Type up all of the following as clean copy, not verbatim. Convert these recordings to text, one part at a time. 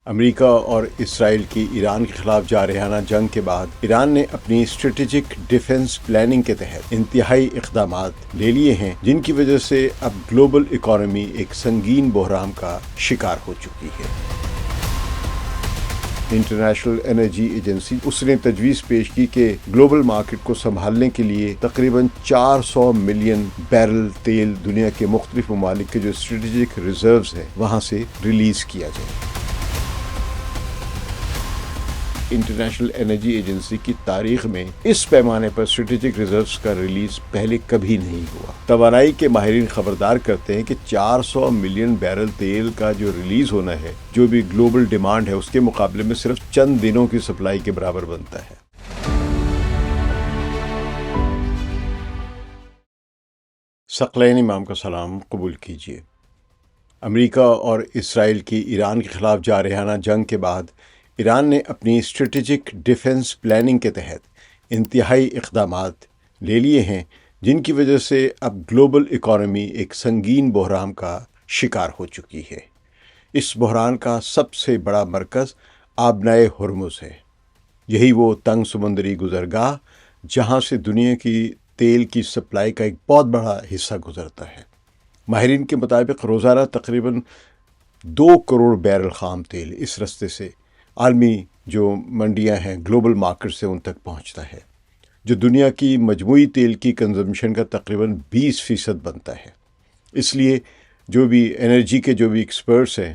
امریکہ اور اسرائیل کی ایران کے خلاف جارحانہ جنگ کے بعد ایران نے اپنی اسٹریٹجک ڈیفنس پلاننگ کے تحت انتہائی اقدامات لے لیے ہیں، جن کی وجہ سے اب گلوبل اکانومی ایک سنگین بحران کا شکار ہو چکی ہے۔ انٹرنیشنل انرجی ایجنسی اس نے تجویز پیش کی کہ گلوبل مارکیٹ کو سنبھالنے کے لیے تقریباً 400 ملین بیرل تیل دنیا کے مختلف ممالک کے جو اسٹریٹجک ریزروز ہیں وہاں سے ریلیز کیا جائے۔ انٹرنیشنل انرجی ایجنسی کی تاریخ میں اس پیمانے پر اسٹریٹجک ریزروز کا ریلیز پہلے کبھی نہیں ہوا۔ توانائی کے ماہرین خبردار کرتے ہیں کہ 400 ملین بیرل تیل کا جو ریلیز ہونا ہے، جو بھی گلوبل ڈیمانڈ ہے، اس کے مقابلے میں صرف چند دنوں کی سپلائی کے برابر بنتا ہے۔ ثقلین امام کا سلام قبول کیجیے۔ امریکہ اور اسرائیل کی ایران کے خلاف جارحانہ جنگ کے بعد ایران نے اپنی اسٹریٹجک ڈیفنس پلاننگ کے تحت انتہائی اقدامات لے لیے ہیں، جن کی وجہ سے اب گلوبل اکانومی ایک سنگین بحران کا شکار ہو چکی ہے۔ اس بحران کا سب سے بڑا مرکز آبنائے ہرمز ہے۔ یہی وہ تنگ سمندری گزرگاہ جہاں سے دنیا کی تیل کی سپلائی کا ایک بہت بڑا حصہ گزرتا ہے۔ ماہرین کے مطابق روزانہ تقریباً 2 کروڑ بیرل خام تیل اس رستے سے عالمی جو منڈیاں ہیں، گلوبل مارکیٹ سے ان تک پہنچتا ہے، جو دنیا کی مجموعی تیل کی کنزمپشن کا تقریباً 20% بنتا ہے۔ اس لیے جو بھی انرجی کے جو بھی ایکسپرٹس ہیں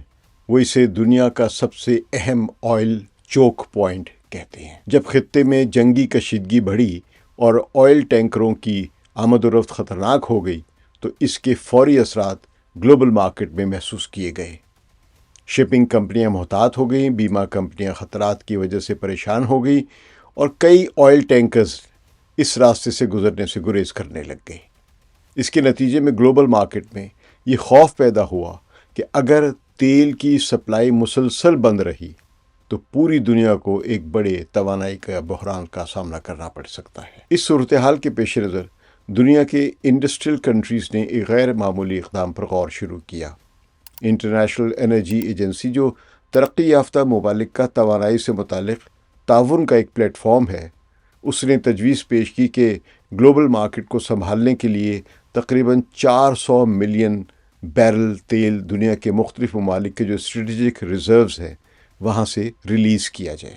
وہ اسے دنیا کا سب سے اہم آئل چوک پوائنٹ کہتے ہیں۔ جب خطے میں جنگی کشیدگی بڑھی اور آئل ٹینکروں کی آمد و رفت خطرناک ہو گئی تو اس کے فوری اثرات گلوبل مارکیٹ میں محسوس کیے گئے۔ شپنگ کمپنیاں محتاط ہو گئیں، بیمہ کمپنیاں خطرات کی وجہ سے پریشان ہو گئیں اور کئی آئل ٹینکرز اس راستے سے گزرنے سے گریز کرنے لگ گئے۔ اس کے نتیجے میں گلوبل مارکیٹ میں یہ خوف پیدا ہوا کہ اگر تیل کی سپلائی مسلسل بند رہی تو پوری دنیا کو ایک بڑے توانائی کا بحران کا سامنا کرنا پڑ سکتا ہے۔ اس صورتحال کے پیش نظر دنیا کے انڈسٹریل کنٹریز نے ایک غیر معمولی اقدام پر غور شروع کیا۔ انٹرنیشنل انرجی ایجنسی جو ترقی یافتہ ممالک کا توانائی سے متعلق تعاون کا ایک پلیٹ فارم ہے، اس نے تجویز پیش کی کہ گلوبل مارکیٹ کو سنبھالنے کے لیے تقریباً 400 ملین بیرل تیل دنیا کے مختلف ممالک کے جو اسٹریٹجک ریزروز ہیں وہاں سے ریلیز کیا جائے،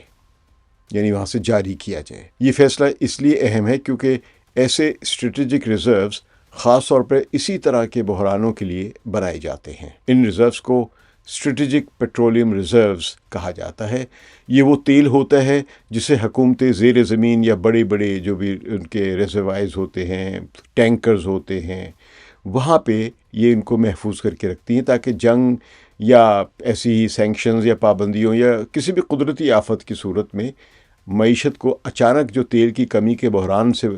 یعنی وہاں سے جاری کیا جائے۔ یہ فیصلہ اس لیے اہم ہے کیونکہ ایسے اسٹریٹجک ریزروز خاص طور پر اسی طرح کے بحرانوں کے لیے بنائے جاتے ہیں۔ ان ریزروز کو اسٹریٹجک پیٹرولیم ریزروز کہا جاتا ہے۔ یہ وہ تیل ہوتا ہے جسے حکومتیں زیر زمین یا بڑے بڑے جو بھی ان کے ریزروائرز ہوتے ہیں، ٹینکرز ہوتے ہیں، وہاں پہ یہ ان کو محفوظ کر کے رکھتی ہیں تاکہ جنگ یا ایسی ہی سینکشنز یا پابندیوں یا کسی بھی قدرتی آفت کی صورت میں معیشت کو اچانک جو تیل کی کمی کے بحران سے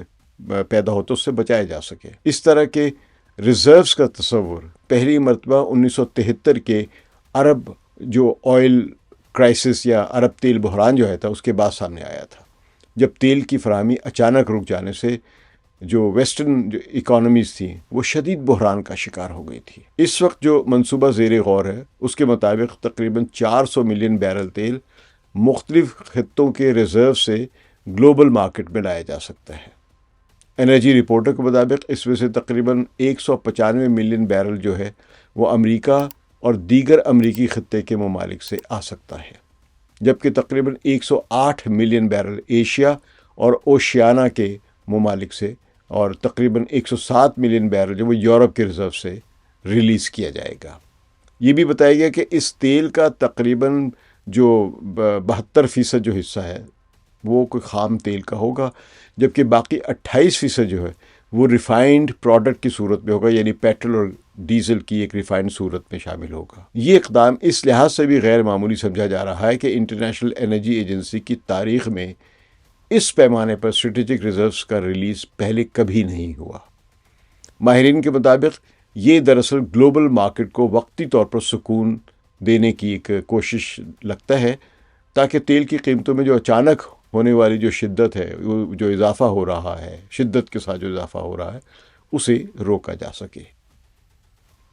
پیدا ہو تو اس سے بچایا جا سکے۔ اس طرح کے ریزروز کا تصور پہلی مرتبہ 1973 کے عرب جو آئل کرائسس یا عرب تیل بحران جو ہے تھا اس کے بعد سامنے آیا تھا، جب تیل کی فراہمی اچانک رک جانے سے جو ویسٹرن جو اکانومیز تھیں وہ شدید بحران کا شکار ہو گئی تھی۔ اس وقت جو منصوبہ زیر غور ہے اس کے مطابق تقریباً 400 ملین بیرل تیل مختلف خطوں کے ریزرو سے گلوبل مارکیٹ میں لایا جا سکتا ہے۔ انرجی رپورٹر کے مطابق اس میں سے تقریباً 195 ملین بیرل جو ہے وہ امریکہ اور دیگر امریکی خطے کے ممالک سے آ سکتا ہے، جبکہ تقریباً 108 ملین بیرل ایشیا اور اوشیانہ کے ممالک سے اور تقریباً 107 ملین بیرل جو وہ یورپ کے ریزرو سے ریلیز کیا جائے گا۔ یہ بھی بتایا گیا کہ اس تیل کا تقریباً جو 72% جو حصہ ہے وہ کوئی خام تیل کا ہوگا، جبکہ باقی 28% جو ہے وہ ریفائنڈ پروڈکٹ کی صورت میں ہوگا، یعنی پیٹرول اور ڈیزل کی ایک ریفائنڈ صورت میں شامل ہوگا۔ یہ اقدام اس لحاظ سے بھی غیر معمولی سمجھا جا رہا ہے کہ انٹرنیشنل انرجی ایجنسی کی تاریخ میں اس پیمانے پر اسٹریٹجک ریزروز کا ریلیز پہلے کبھی نہیں ہوا۔ ماہرین کے مطابق یہ دراصل گلوبل مارکیٹ کو وقتی طور پر سکون دینے کی ایک کوشش لگتا ہے تاکہ تیل کی قیمتوں میں جو اچانک ہونے والی جو شدت ہے، جو اضافہ ہو رہا ہے، شدت کے ساتھ جو اضافہ ہو رہا ہے، اسے روکا جا سکے۔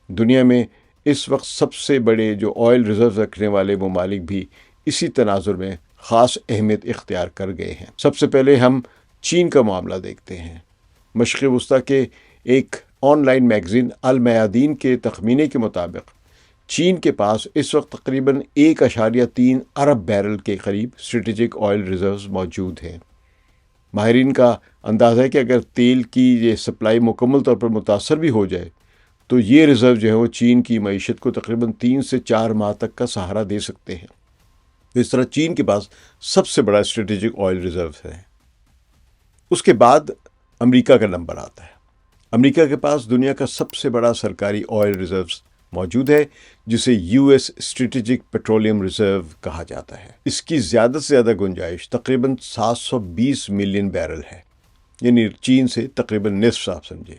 دنیا میں اس وقت سب سے بڑے جو آئل ریزرو رکھنے والے ممالک بھی اسی تناظر میں خاص اہمیت اختیار کر گئے ہیں۔ سب سے پہلے ہم چین کا معاملہ دیکھتے ہیں۔ مشرق وسطیٰ کے ایک آن لائن میگزین المیادین کے تخمینے کے مطابق چین کے پاس اس وقت تقریباً 1.3 ارب بیرل کے قریب اسٹریٹجک آئل ریزروز موجود ہیں۔ ماہرین کا اندازہ ہے کہ اگر تیل کی یہ سپلائی مکمل طور پر متاثر بھی ہو جائے تو یہ ریزرو جو ہے وہ چین کی معیشت کو تقریباً 3 سے 4 ماہ تک کا سہارا دے سکتے ہیں۔ تو اس طرح چین کے پاس سب سے بڑا اسٹریٹجک آئل ریزرو ہے۔ اس کے بعد امریکہ کا نمبر آتا ہے۔ امریکہ کے پاس دنیا کا سب سے بڑا سرکاری آئل ریزرو موجود ہے، جسے U S strategic petroleum reserve کہا جاتا ہے۔ اس کی زیادہ سے زیادہ گنجائش تقریباً 720 ملین بیرل ہے، یعنی چین سے تقریباً نصف آپ سمجھے۔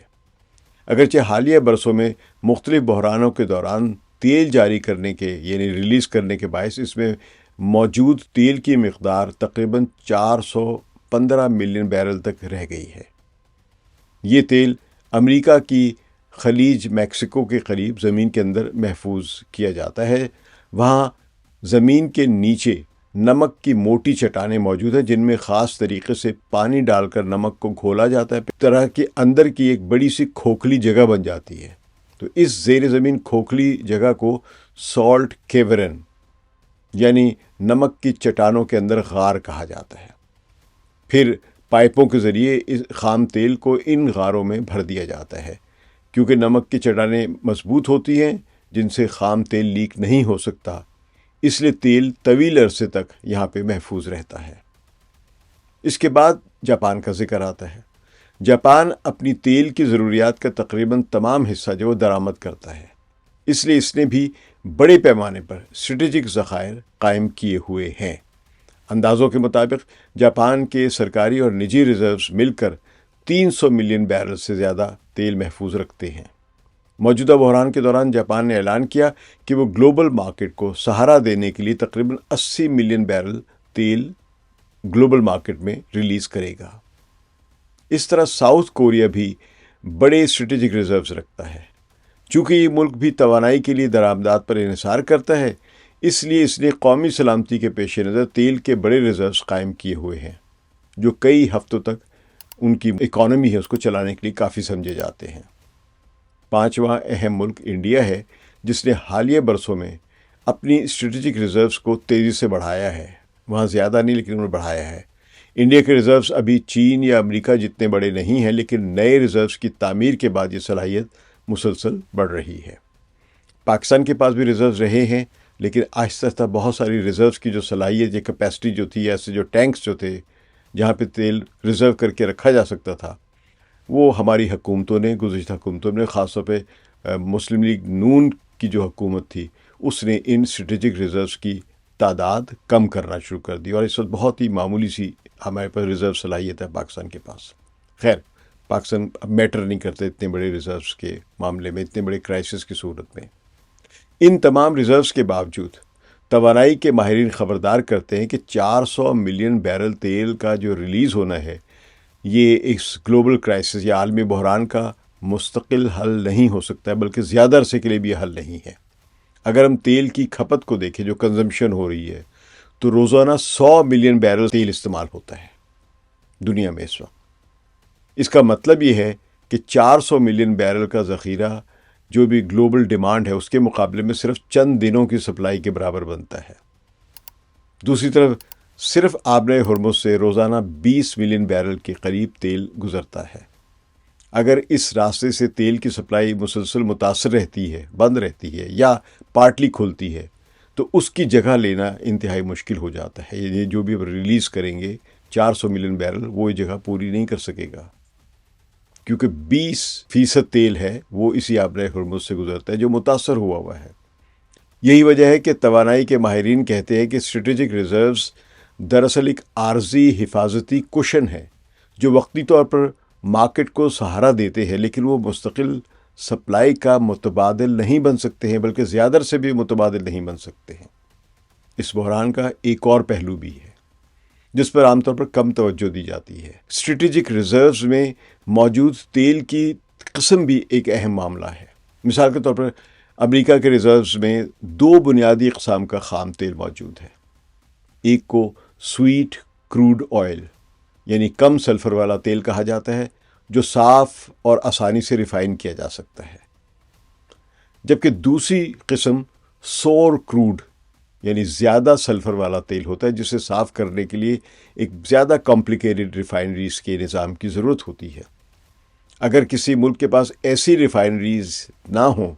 اگرچہ حالیہ برسوں میں مختلف بحرانوں کے دوران تیل جاری کرنے کے یعنی ریلیز کرنے کے باعث اس میں موجود تیل کی مقدار تقریباً 415 ملین بیرل تک رہ گئی ہے۔ یہ تیل امریکہ کی خلیج میکسیکو کے قریب زمین کے اندر محفوظ کیا جاتا ہے۔ وہاں زمین کے نیچے نمک کی موٹی چٹانیں موجود ہیں، جن میں خاص طریقے سے پانی ڈال کر نمک کو گھولا جاتا ہے، اس طرح کے اندر کی ایک بڑی سی کھوکھلی جگہ بن جاتی ہے۔ تو اس زیر زمین کھوکھلی جگہ کو سالٹ کیورن یعنی نمک کی چٹانوں کے اندر غار کہا جاتا ہے۔ پھر پائپوں کے ذریعے اس خام تیل کو ان غاروں میں بھر دیا جاتا ہے۔ کیونکہ نمک کی چٹانیں مضبوط ہوتی ہیں جن سے خام تیل لیک نہیں ہو سکتا، اس لیے تیل طویل عرصے تک یہاں پہ محفوظ رہتا ہے۔ اس کے بعد جاپان کا ذکر آتا ہے۔ جاپان اپنی تیل کی ضروریات کا تقریباً تمام حصہ جو درآمد کرتا ہے، اس لیے اس نے بھی بڑے پیمانے پر اسٹریٹجک ذخائر قائم کیے ہوئے ہیں۔ اندازوں کے مطابق جاپان کے سرکاری اور نجی ریزروز مل کر 300 ملین بیرل سے زیادہ تیل محفوظ رکھتے ہیں۔ موجودہ بحران کے دوران جاپان نے اعلان کیا کہ وہ گلوبل مارکیٹ کو سہارا دینے کے لیے تقریباً 80 ملین بیرل تیل گلوبل مارکیٹ میں ریلیز کرے گا۔ اس طرح ساؤتھ کوریا بھی بڑے اسٹریٹجک ریزروز رکھتا ہے۔ چونکہ یہ ملک بھی توانائی کے لیے درآمدات پر انحصار کرتا ہے، اس لیے اس نے قومی سلامتی کے پیش نظر تیل کے بڑے ریزروز قائم کیے ہوئے ہیں، جو کئی ہفتوں تک ان کی اکانومی ہے اس کو چلانے کے لیے کافی سمجھے جاتے ہیں۔ پانچواں اہم ملک انڈیا ہے، جس نے حالیہ برسوں میں اپنی اسٹریٹجک ریزروز کو تیزی سے بڑھایا ہے۔ وہاں زیادہ نہیں لیکن انہوں نے بڑھایا ہے۔ انڈیا کے ریزروز ابھی چین یا امریکہ جتنے بڑے نہیں ہیں، لیکن نئے ریزروز کی تعمیر کے بعد یہ صلاحیت مسلسل بڑھ رہی ہے۔ پاکستان کے پاس بھی ریزروز رہے ہیں، لیکن آہستہ آہستہ بہت ساری ریزروز کی جو صلاحیت یا کیپیسٹی جو تھی، ایسے جو ٹینکس جو تھے جہاں پہ تیل ریزرو کر کے رکھا جا سکتا تھا، وہ ہماری حکومتوں نے گزشتہ حکومتوں نے خاص طور پہ مسلم لیگ نون کی جو حکومت تھی اس نے ان اسٹریٹجک ریزروز کی تعداد کم کرنا شروع کر دی، اور اس وقت بہت ہی معمولی سی ہمارے پاس ریزرو صلاحیت ہے پاکستان کے پاس۔ خیر، پاکستان اب میٹر نہیں کرتے اتنے بڑے ریزروز کے معاملے میں، اتنے بڑے کرائسس کی صورت میں۔ ان تمام ریزروز کے باوجود توانائی کے ماہرین خبردار کرتے ہیں کہ 400 ملین بیرل تیل کا جو ریلیز ہونا ہے، یہ اس گلوبل کرائسس یا عالمی بحران کا مستقل حل نہیں ہو سکتا ہے، بلکہ زیادہ عرصے کے لیے بھی حل نہیں ہے۔ اگر ہم تیل کی کھپت کو دیکھیں جو کنزمپشن ہو رہی ہے، تو روزانہ 100 ملین بیرل تیل استعمال ہوتا ہے دنیا میں اس وقت۔ اس کا مطلب یہ ہے کہ 400 ملین بیرل کا ذخیرہ جو بھی گلوبل ڈیمانڈ ہے اس کے مقابلے میں صرف چند دنوں کی سپلائی کے برابر بنتا ہے۔ دوسری طرف صرف آبرۂ ہرمز سے روزانہ 20 ملین بیرل کے قریب تیل گزرتا ہے۔ اگر اس راستے سے تیل کی سپلائی مسلسل متاثر رہتی ہے، بند رہتی ہے یا پارٹلی کھلتی ہے، تو اس کی جگہ لینا انتہائی مشکل ہو جاتا ہے۔ یہ جو بھی ریلیز کریں گے 400 ملین بیرل، وہ یہ جگہ پوری نہیں کر سکے گا، کیونکہ 20% تیل ہے وہ اسی آبرۂ ہرمز سے گزرتا ہے جو متاثر ہوا ہے۔ یہی وجہ ہے کہ توانائی کے ماہرین کہتے ہیں کہ اسٹریٹجک ریزروز دراصل ایک عارضی حفاظتی کشن ہے جو وقتی طور پر مارکیٹ کو سہارا دیتے ہیں، لیکن وہ مستقل سپلائی کا متبادل نہیں بن سکتے ہیں، بلکہ زیادہ سے بھی متبادل نہیں بن سکتے ہیں۔ اس بحران کا ایک اور پہلو بھی ہے جس پر عام طور پر کم توجہ دی جاتی ہے۔ اسٹریٹجک ریزروز میں موجود تیل کی قسم بھی ایک اہم معاملہ ہے۔ مثال کے طور پر امریکہ کے ریزروز میں دو بنیادی اقسام کا خام تیل موجود ہے. ایک کو سویٹ کروڈ آئل یعنی کم سلفر والا تیل کہا جاتا ہے، جو صاف اور آسانی سے ریفائن کیا جا سکتا ہے، جبکہ دوسری قسم سور کروڈ یعنی زیادہ سلفر والا تیل ہوتا ہے، جسے صاف کرنے کے لیے ایک زیادہ کمپلیکیٹڈ ریفائنریز کے نظام کی ضرورت ہوتی ہے. اگر کسی ملک کے پاس ایسی ریفائنریز نہ ہوں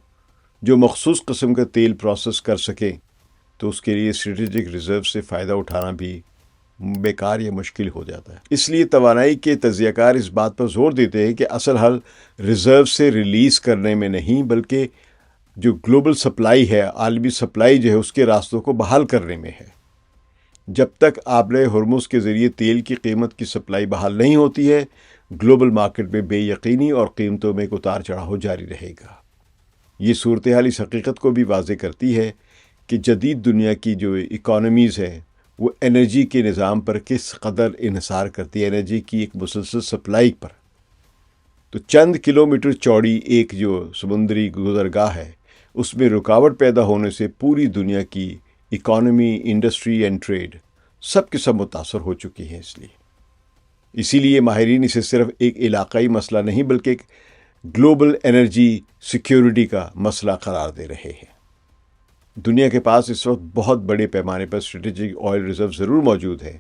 جو مخصوص قسم کا تیل پروسیس کر سکیں تو اس کے لیے اسٹریٹجک ریزرو سے فائدہ اٹھانا بھی بیکار یا مشکل ہو جاتا ہے. اس لیے توانائی کے تجزیہ کار اس بات پر زور دیتے ہیں کہ اصل حل ریزرو سے ریلیز کرنے میں نہیں، بلکہ جو گلوبل سپلائی ہے، عالمی سپلائی جو ہے، اس کے راستوں کو بحال کرنے میں ہے. جب تک آبلۂ ہرمز کے ذریعے تیل کی قیمت کی سپلائی بحال نہیں ہوتی ہے، گلوبل مارکیٹ میں بے یقینی اور قیمتوں میں اتار چڑھاؤ جاری رہے گا. یہ صورتحال اس حقیقت کو بھی واضح کرتی ہے کہ جدید دنیا کی جو اکانومیز ہیں وہ انرجی کے نظام پر کس قدر انحصار کرتی ہے، انرجی کی ایک مسلسل سپلائی پر. تو چند کلومیٹر چوڑی ایک جو سمندری گزرگاہ ہے، اس میں رکاوٹ پیدا ہونے سے پوری دنیا کی اکانومی، انڈسٹری اینڈ ٹریڈ سب کے سب متاثر ہو چکی ہیں. اسی لیے ماہرین اسے صرف ایک علاقائی مسئلہ نہیں بلکہ ایک گلوبل انرجی سیکیورٹی کا مسئلہ قرار دے رہے ہیں. دنیا کے پاس اس وقت بہت بڑے پیمانے پر اسٹریٹجک آئل ریزرو ضرور موجود ہے،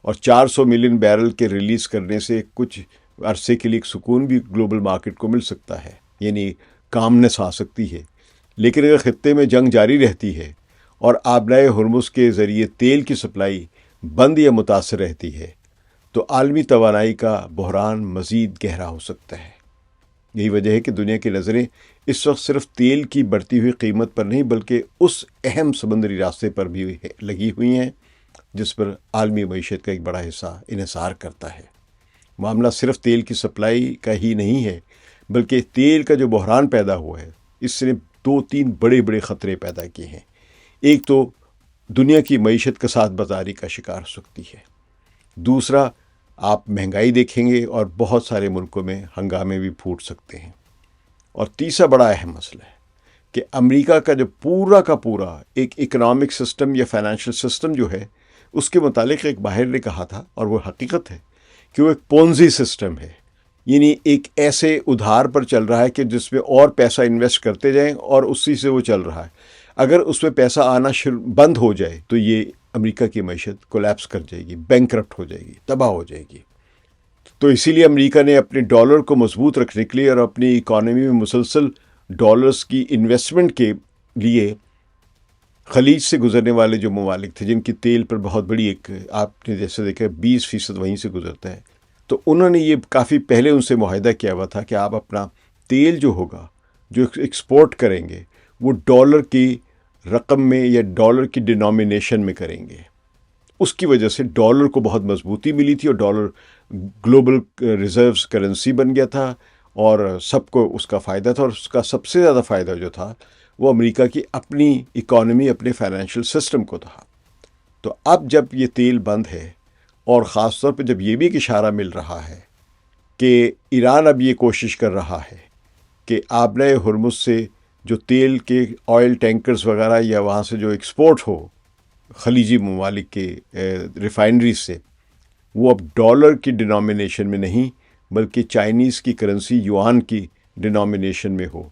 اور 400 ملین بیرل کے ریلیز کرنے سے کچھ عرصے کے لیے ایک سکون بھی گلوبل مارکیٹ کو مل سکتا ہے، یعنی کامنس آ سکتی ہے. لیکن اگر خطے میں جنگ جاری رہتی ہے اور آبلۂ ہرمز کے ذریعے تیل کی سپلائی بند یا متاثر رہتی ہے تو عالمی توانائی کا بحران مزید گہرا ہو سکتا ہے. یہی وجہ ہے کہ دنیا کی نظریں اس وقت صرف تیل کی بڑھتی ہوئی قیمت پر نہیں بلکہ اس اہم سمندری راستے پر بھی لگی ہوئی ہیں جس پر عالمی معیشت کا ایک بڑا حصہ انحصار کرتا ہے. معاملہ صرف تیل کی سپلائی کا ہی نہیں ہے، بلکہ تیل کا جو بحران پیدا ہوا ہے اس نے 2-3 بڑے خطرے پیدا کیے ہیں. ایک تو دنیا کی معیشت کا ساتھ بازاری کا شکار ہو سکتی ہے. دوسرا، آپ مہنگائی دیکھیں گے اور بہت سارے ملکوں میں ہنگامے بھی پھوٹ سکتے ہیں. اور تیسرا بڑا اہم مسئلہ ہے کہ امریکہ کا جو پورا کا پورا ایک اکنامک سسٹم یا فائنینشیل سسٹم جو ہے، اس کے متعلق ایک ماہر نے کہا تھا، اور وہ حقیقت ہے، کہ وہ ایک پونزی سسٹم ہے. یعنی ایک ایسے ادھار پر چل رہا ہے کہ جس میں اور پیسہ انویسٹ کرتے جائیں اور اسی سے وہ چل رہا ہے. اگر اس میں پیسہ آنا بند ہو جائے تو یہ امریکہ کی معیشت کولیپس کر جائے گی، بینکرپٹ ہو جائے گی، تباہ ہو جائے گی. تو اسی لیے امریکہ نے اپنے ڈالر کو مضبوط رکھنے کے لیے اور اپنی اکانومی میں مسلسل ڈالرز کی انویسٹمنٹ کے لیے خلیج سے گزرنے والے جو ممالک تھے جن کی تیل پر بہت بڑی ایک، آپ نے جیسے دیکھا 20% وہیں سے گزرتا ہے، تو انہوں نے یہ کافی پہلے ان سے معاہدہ کیا ہوا تھا کہ آپ اپنا تیل جو ہوگا جو ایکسپورٹ کریں گے وہ ڈالر کی رقم میں یا ڈالر کی ڈینومینیشن میں کریں گے. اس کی وجہ سے ڈالر کو بہت مضبوطی ملی تھی اور ڈالر گلوبل ریزروز کرنسی بن گیا تھا اور سب کو اس کا فائدہ تھا. اور اس کا سب سے زیادہ فائدہ جو تھا وہ امریکہ کی اپنی اکانومی، اپنے فائنینشیل سسٹم کو تھا. تو اب جب یہ تیل بند ہے، اور خاص طور پہ جب یہ بھی ایک اشارہ مل رہا ہے کہ ایران اب یہ کوشش کر رہا ہے کہ آبلۂ ہرمز سے جو تیل کے آئل ٹینکرز وغیرہ یا وہاں سے جو ایکسپورٹ ہو خلیجی ممالک کے ریفائنریز سے، وہ اب ڈالر کی ڈینومینیشن میں نہیں بلکہ چائنیز کی کرنسی یوان کی ڈینومینیشن میں ہو،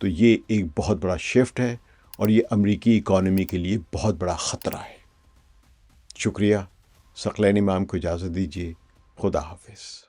تو یہ ایک بہت بڑا شفٹ ہے اور یہ امریکی اکانومی کے لیے بہت بڑا خطرہ ہے. شکریہ. ثقلین امام کو اجازت دیجیے. خدا حافظ.